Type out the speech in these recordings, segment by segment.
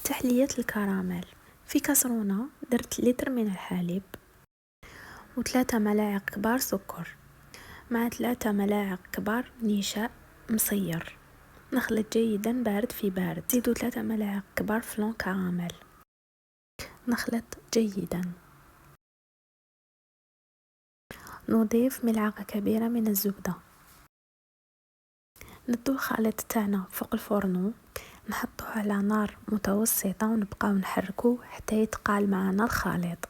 تحلية الكراميل. في كاسرونة درت لتر من الحليب و3 ملاعق كبار سكر مع 3 ملاعق كبار نشا مصير. نخلط جيدا بارد في بارد. زيدوا 3 ملاعق كبار فلون كراميل. نخلط جيدا. نضيف ملعقة كبيرة من الزبدة. ندو الخليط تاعنا فوق الفرن، نحطوه على نار متوسطة ونبقاو نحركوه حتى يتقال معنا الخليط.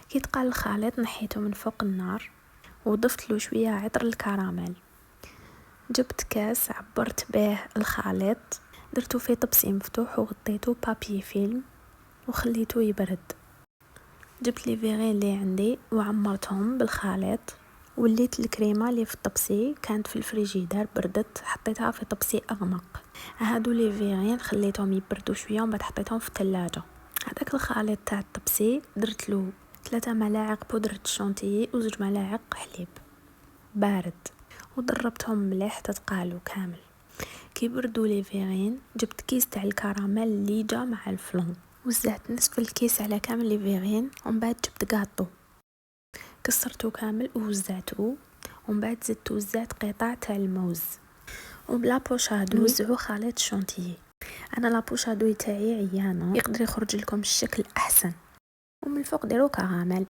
كي تقال الخليط نحيته من فوق النار وضفت له شويه عطر الكراميل. جبت كاس عبرت به الخليط، درتو فيه طبسي مفتوح وغطيته بابي فيلم وخليته يبرد. جبت لي فيغين اللي عندي وعمرتهم بالخليط، وليت الكريمه اللي في الطبسي كانت في الفريجيدار بردت، حطيتها في طبسي اغمق. هادو لي فيغين خليتهم يبردوا شويه ومن بعد حطيتهم في الثلاجه. هذاك الخليط تاع الطبسي درت له 3 ملاعق بودرة الشونتيي و2 ملاعق حليب بارد وضربتهم مليح تتقالوا كامل. كي بردوا لي فيغين جبت كيس تاع الكراميل اللي جا مع الفلون، وزعت نصف الكيس على كامل لي فيغين، ومن بعد جبت غاطو كسرته كامل ووزعته، ومن بعد زدت وزعت قطع تاع الموز. وبلا بوشادو نوزعوا خليط الشونتيي. انا لا بوشادو تاعي عيانه، يقدر يخرج لكم الشكل احسن. ومن الفوق ديروا كراميل.